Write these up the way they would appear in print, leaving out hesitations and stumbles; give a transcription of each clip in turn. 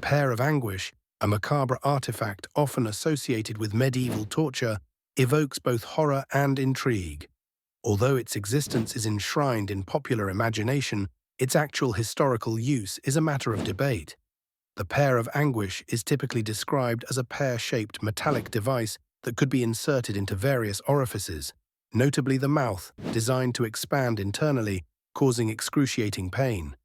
Pear of Anguish, a macabre artifact often associated with medieval torture, evokes both horror and intrigue. Although its existence is enshrined in popular imagination, its actual historical use is a matter of debate. The Pear of Anguish is typically described as a pear-shaped metallic device that could be inserted into various orifices, notably the mouth, designed to expand internally, causing excruciating pain.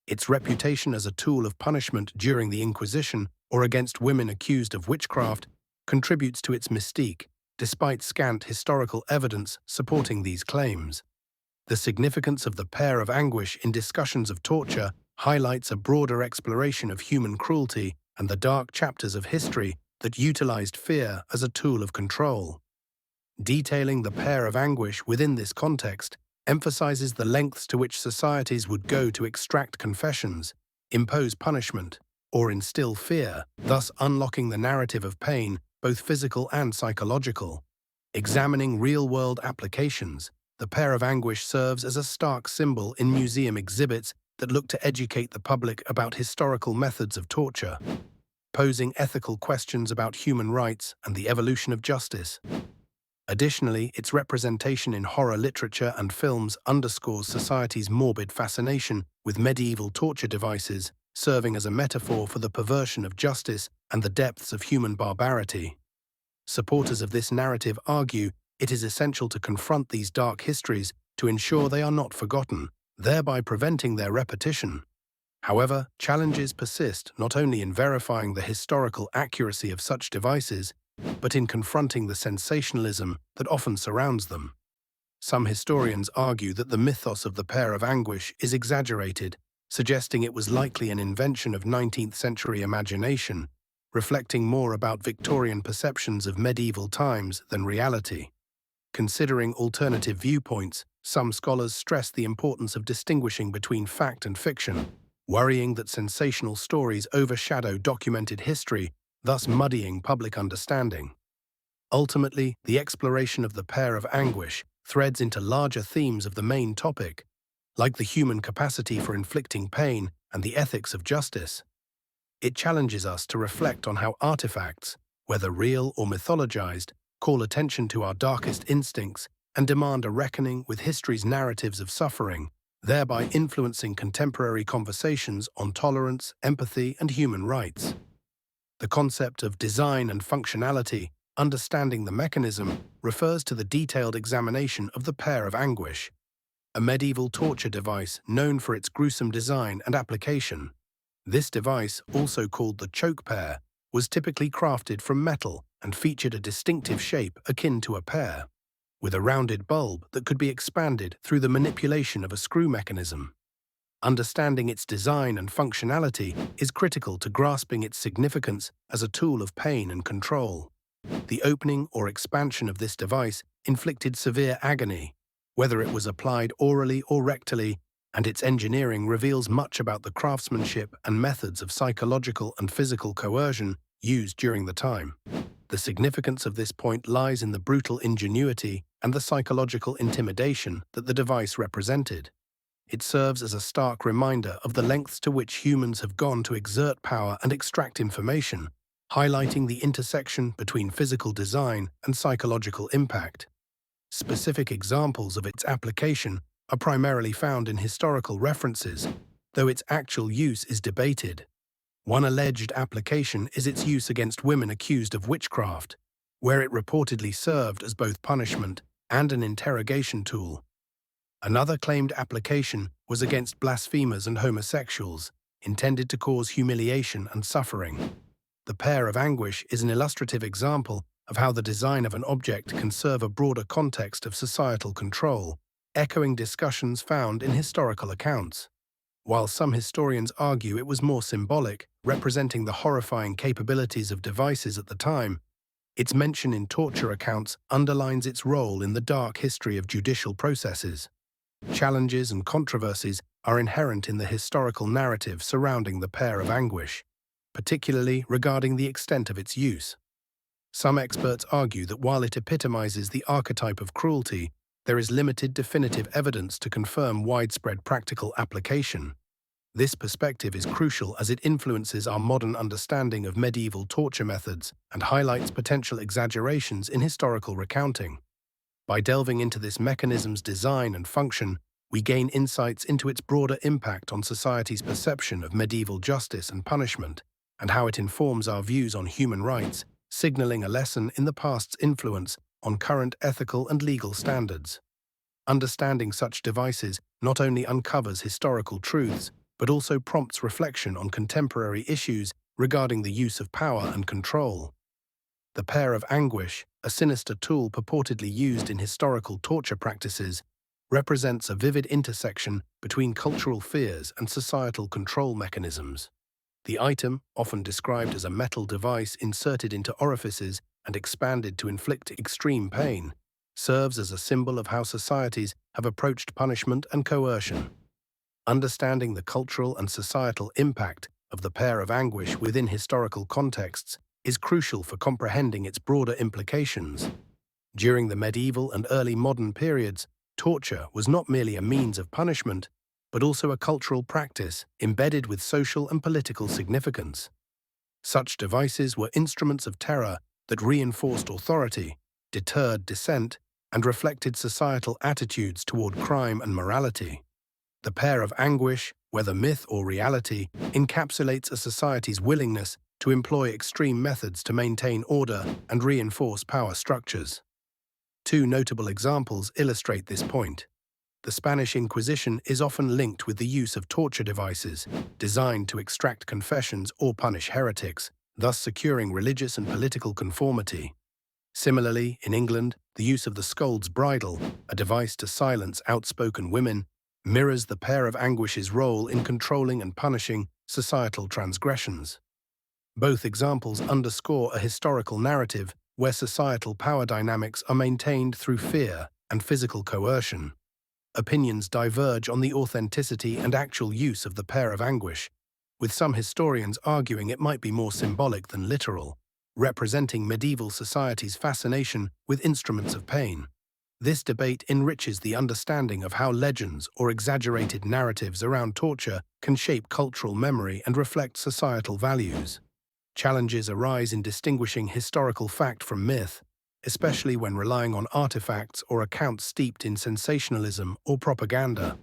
Its reputation as a tool of punishment during the Inquisition or against women accused of witchcraft contributes to its mystique, despite scant historical evidence supporting these claims. The significance of the Pear of Anguish in discussions of torture highlights a broader exploration of human cruelty and the dark chapters of history that utilized fear as a tool of control. Detailing the Pear of Anguish within this context emphasizes the lengths to which societies would go to extract confessions, impose punishment, or instill fear, thus unlocking the narrative of pain, both physical and psychological. Examining real-world applications, the Pear of Anguish serves as a stark symbol in museum exhibits that look to educate the public about historical methods of torture, posing ethical questions about human rights and the evolution of justice. Additionally, its representation in horror literature and films underscores society's morbid fascination with medieval torture devices, serving as a metaphor for the perversion of justice and the depths of human barbarity. Supporters of this narrative argue it is essential to confront these dark histories to ensure they are not forgotten, thereby preventing their repetition. However, challenges persist not only in verifying the historical accuracy of such devices, but in confronting the sensationalism that often surrounds them. Some historians argue that the mythos of the Pear of Anguish is exaggerated, suggesting it was likely an invention of 19th-century imagination, reflecting more about Victorian perceptions of medieval times than reality. Considering alternative viewpoints, some scholars stress the importance of distinguishing between fact and fiction, worrying that sensational stories overshadow documented history, thus muddying public understanding. Ultimately, the exploration of the Pear of Anguish threads into larger themes of the main topic, like the human capacity for inflicting pain and the ethics of justice. It challenges us to reflect on how artifacts, whether real or mythologized, call attention to our darkest instincts and demand a reckoning with history's narratives of suffering, thereby influencing contemporary conversations on tolerance, empathy, and human rights. The concept of design and functionality, understanding the mechanism, refers to the detailed examination of the Pear of Anguish, a medieval torture device known for its gruesome design and application. This device, also called the choke pear, was typically crafted from metal and featured a distinctive shape akin to a pear, with a rounded bulb that could be expanded through the manipulation of a screw mechanism. Understanding its design and functionality is critical to grasping its significance as a tool of pain and control. The opening or expansion of this device inflicted severe agony, whether it was applied orally or rectally, and its engineering reveals much about the craftsmanship and methods of psychological and physical coercion used during the time. The significance of this point lies in the brutal ingenuity and the psychological intimidation that the device represented. It serves as a stark reminder of the lengths to which humans have gone to exert power and extract information, highlighting the intersection between physical design and psychological impact. Specific examples of its application are primarily found in historical references, though its actual use is debated. One alleged application is its use against women accused of witchcraft, where it reportedly served as both punishment and an interrogation tool. Another claimed application was against blasphemers and homosexuals, intended to cause humiliation and suffering. The Pear of Anguish is an illustrative example of how the design of an object can serve a broader context of societal control, echoing discussions found in historical accounts. While some historians argue it was more symbolic, representing the horrifying capabilities of devices at the time, its mention in torture accounts underlines its role in the dark history of judicial processes. Challenges and controversies are inherent in the historical narrative surrounding the Pear of Anguish, particularly regarding the extent of its use. Some experts argue that while it epitomizes the archetype of cruelty, there is limited definitive evidence to confirm widespread practical application. This perspective is crucial as it influences our modern understanding of medieval torture methods and highlights potential exaggerations in historical recounting. By delving into this mechanism's design and function, we gain insights into its broader impact on society's perception of medieval justice and punishment, and how it informs our views on human rights, signaling a lesson in the past's influence on current ethical and legal standards. Understanding such devices not only uncovers historical truths, but also prompts reflection on contemporary issues regarding the use of power and control. The Pear of Anguish, a sinister tool purportedly used in historical torture practices, represents a vivid intersection between cultural fears and societal control mechanisms. The item, often described as a metal device inserted into orifices and expanded to inflict extreme pain, serves as a symbol of how societies have approached punishment and coercion. Understanding the cultural and societal impact of the Pear of Anguish within historical contexts is crucial for comprehending its broader implications. During the medieval and early modern periods, torture was not merely a means of punishment, but also a cultural practice embedded with social and political significance. Such devices were instruments of terror that reinforced authority, deterred dissent, and reflected societal attitudes toward crime and morality. The Pear of Anguish, whether myth or reality, encapsulates a society's willingness to employ extreme methods to maintain order and reinforce power structures. Two notable examples illustrate this point. The Spanish Inquisition is often linked with the use of torture devices designed to extract confessions or punish heretics, thus securing religious and political conformity. Similarly, in England, the use of the scold's bridle, a device to silence outspoken women, mirrors the Pear of Anguish's role in controlling and punishing societal transgressions. Both examples underscore a historical narrative where societal power dynamics are maintained through fear and physical coercion. Opinions diverge on the authenticity and actual use of the Pear of Anguish, with some historians arguing it might be more symbolic than literal, representing medieval society's fascination with instruments of pain. This debate enriches the understanding of how legends or exaggerated narratives around torture can shape cultural memory and reflect societal values. Challenges arise in distinguishing historical fact from myth, especially when relying on artifacts or accounts steeped in sensationalism or propaganda.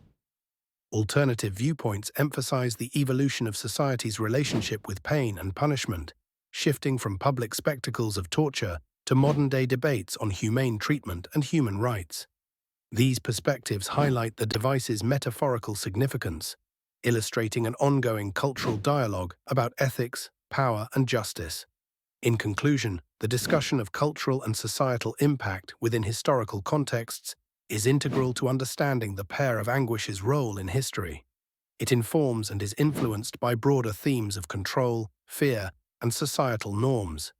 Alternative viewpoints emphasize the evolution of society's relationship with pain and punishment, shifting from public spectacles of torture to modern-day debates on humane treatment and human rights. These perspectives highlight the device's metaphorical significance, illustrating an ongoing cultural dialogue about ethics, power, and justice. In conclusion, the discussion of cultural and societal impact within historical contexts is integral to understanding the Pear of Anguish's role in history. It informs and is influenced by broader themes of control, fear, and societal norms.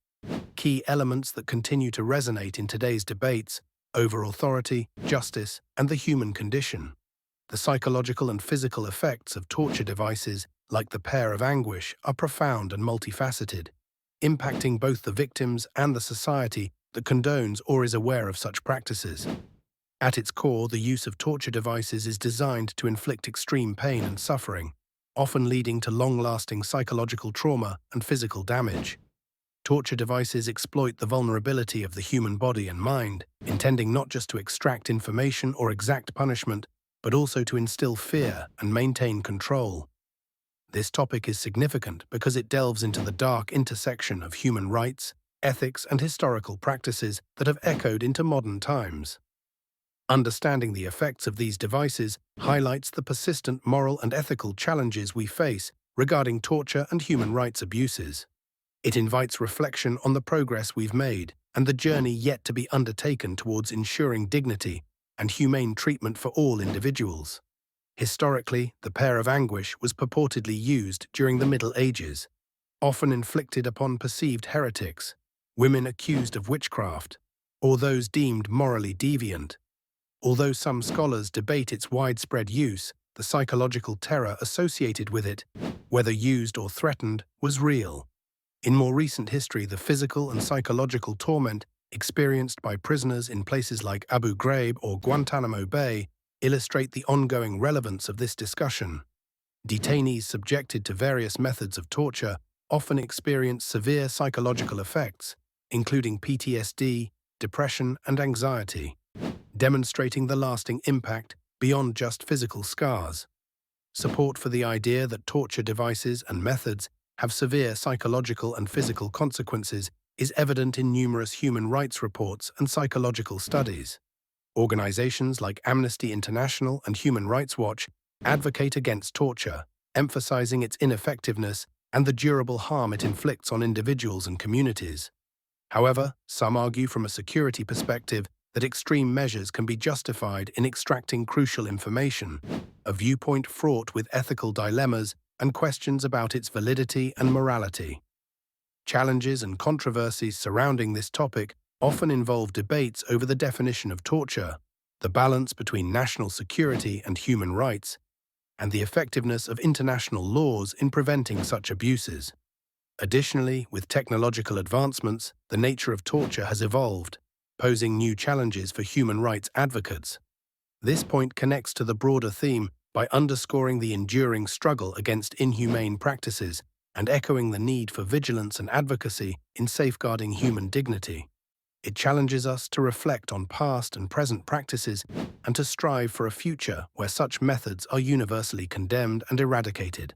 Key elements that continue to resonate in today's debates over authority, justice, and the human condition. The psychological and physical effects of torture devices like the Pear of Anguish are profound and multifaceted, impacting both the victims and the society that condones or is aware of such practices. At its core, the use of torture devices is designed to inflict extreme pain and suffering, often leading to long-lasting psychological trauma and physical damage. Torture devices exploit the vulnerability of the human body and mind, intending not just to extract information or exact punishment, but also to instill fear and maintain control. This topic is significant because it delves into the dark intersection of human rights, ethics, and historical practices that have echoed into modern times. Understanding the effects of these devices highlights the persistent moral and ethical challenges we face regarding torture and human rights abuses. It invites reflection on the progress we've made and the journey yet to be undertaken towards ensuring dignity and humane treatment for all individuals. Historically, the Pear of Anguish was purportedly used during the Middle Ages, often inflicted upon perceived heretics, women accused of witchcraft, or those deemed morally deviant. Although some scholars debate its widespread use, the psychological terror associated with it, whether used or threatened, was real. In more recent history, the physical and psychological torment experienced by prisoners in places like Abu Ghraib or Guantanamo Bay illustrate the ongoing relevance of this discussion. Detainees subjected to various methods of torture often experience severe psychological effects, including PTSD, depression, and anxiety, demonstrating the lasting impact beyond just physical scars. Support for the idea that torture devices and methods have severe psychological and physical consequences is evident in numerous human rights reports and psychological studies. Organizations like Amnesty International and Human Rights Watch advocate against torture, emphasizing its ineffectiveness and the durable harm it inflicts on individuals and communities. However, some argue from a security perspective that extreme measures can be justified in extracting crucial information, a viewpoint fraught with ethical dilemmas and questions about its validity and morality. Challenges and controversies surrounding this topic often involve debates over the definition of torture, the balance between national security and human rights, and the effectiveness of international laws in preventing such abuses. Additionally, with technological advancements, the nature of torture has evolved, posing new challenges for human rights advocates. This point connects to the broader theme by underscoring the enduring struggle against inhumane practices and echoing the need for vigilance and advocacy in safeguarding human dignity. It challenges us to reflect on past and present practices and to strive for a future where such methods are universally condemned and eradicated.